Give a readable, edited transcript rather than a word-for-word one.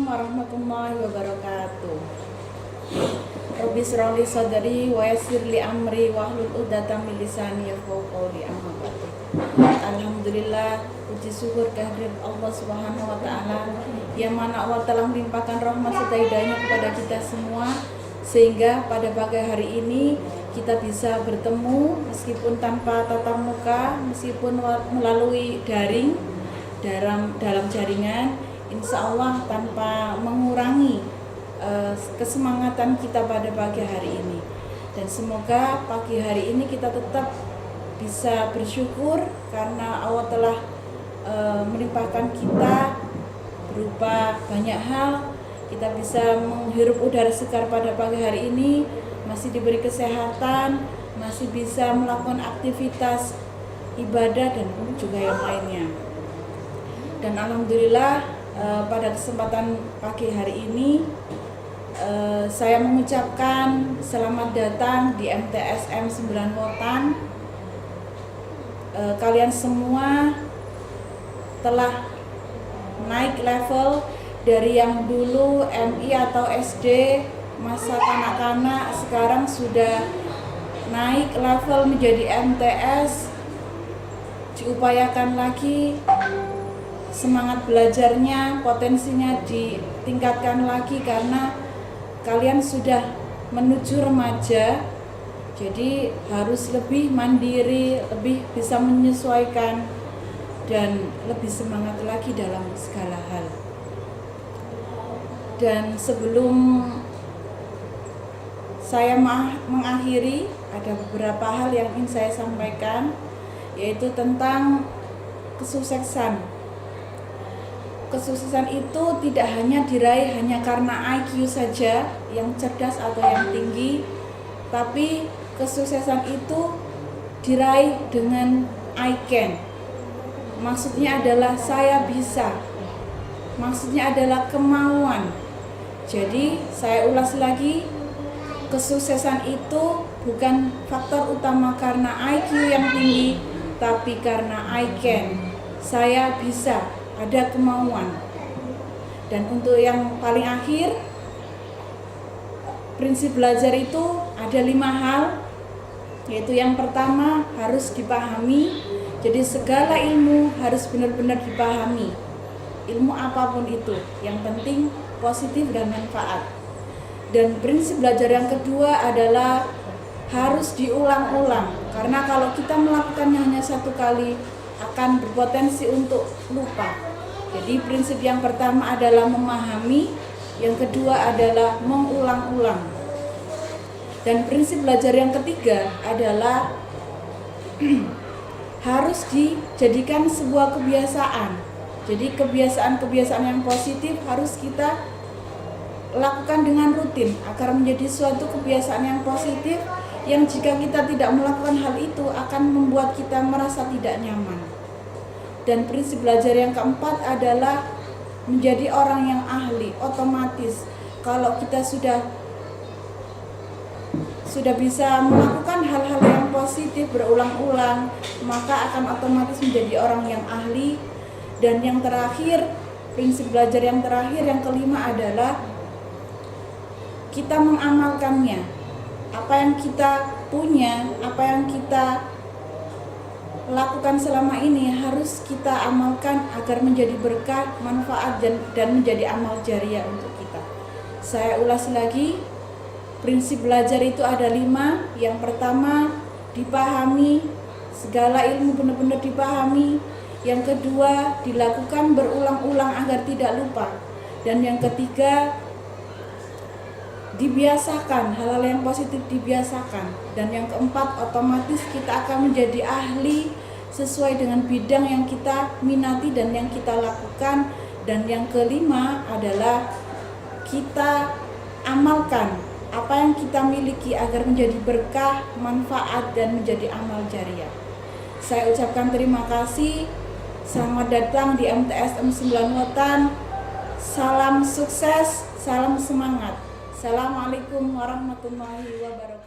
warahmatullahi wabarakatuh. Rabbi shrah li sadri wa yassir li amri wahlul 'uqdatam min lisani yafqahu qawli. Amma ba'du. Alhamdulillah, puji syukur kehadirat Allah Subhanahu wa taala yang mana Allah telah melimpahkan rahmat serta hidayahnya kepada kita semua, sehingga pada pagi hari ini kita bisa bertemu meskipun tanpa tatap muka, meskipun melalui daring dalam jaringan, insya Allah tanpa mengurangi kesemangatan kita pada pagi hari ini. Dan semoga pagi hari ini kita tetap bisa bersyukur karena Allah telah melimpahkan kita berupa banyak hal. Kita bisa menghirup udara segar pada pagi hari ini, masih diberi kesehatan, masih bisa melakukan aktivitas ibadah dan juga yang lainnya. Dan alhamdulillah pada kesempatan pagi hari ini saya mengucapkan selamat datang di MTSM 9 Wotan. Kalian semua telah naik level dari yang dulu MI atau SD masa kanak-kanak, sekarang sudah naik level menjadi MTS. Diupayakan lagi, semangat belajarnya, potensinya ditingkatkan lagi karena kalian sudah menuju remaja. Jadi harus lebih mandiri, lebih bisa menyesuaikan dan lebih semangat lagi dalam segala hal. Dan sebelum saya mengakhiri, ada beberapa hal yang ingin saya sampaikan, yaitu tentang kesuksesan. Kesuksesan itu tidak hanya diraih hanya karena IQ saja yang cerdas atau yang tinggi, tapi kesuksesan itu diraih dengan I can. Maksudnya adalah saya bisa. Maksudnya adalah kemauan. Jadi saya ulas lagi, kesuksesan itu bukan faktor utama karena IQ yang tinggi, tapi karena I can. Saya bisa, ada kemauan. Dan untuk yang paling akhir, prinsip belajar itu ada 5 hal, yaitu yang pertama harus dipahami. Jadi segala ilmu harus benar-benar dipahami, ilmu apapun itu, yang penting positif dan manfaat. Dan prinsip belajar yang kedua adalah harus diulang-ulang, karena kalau kita melakukannya hanya satu kali akan berpotensi untuk lupa. Jadi prinsip yang pertama adalah memahami, yang kedua adalah mengulang-ulang. Dan prinsip belajar yang ketiga adalah harus dijadikan sebuah kebiasaan. Jadi kebiasaan-kebiasaan yang positif harus kita lakukan dengan rutin agar menjadi suatu kebiasaan yang positif, yang jika kita tidak melakukan hal itu akan membuat kita merasa tidak nyaman. Dan prinsip belajar yang keempat adalah menjadi orang yang ahli. Otomatis kalau kita sudah bisa melakukan hal-hal yang positif berulang-ulang, maka akan otomatis menjadi orang yang ahli. Dan yang terakhir, prinsip belajar yang terakhir, yang kelima adalah kita mengamalkannya. Apa yang kita punya, apa yang kita lakukan selama ini harus kita amalkan agar menjadi berkah, manfaat dan menjadi amal jariah untuk kita. Saya ulas lagi, prinsip belajar itu ada 5. Yang pertama, dipahami, segala ilmu benar-benar dipahami. Yang kedua, dilakukan berulang-ulang agar tidak lupa. Dan yang ketiga, dibiasakan, hal-hal yang positif dibiasakan. Dan yang keempat, otomatis kita akan menjadi ahli sesuai dengan bidang yang kita minati dan yang kita lakukan. Dan yang kelima adalah kita amalkan apa yang kita miliki agar menjadi berkah, manfaat dan menjadi amal jariah. Saya ucapkan terima kasih. Selamat datang di MTSM 9 Wotan. Salam sukses, salam semangat. Assalamualaikum warahmatullahi wabarakatuh.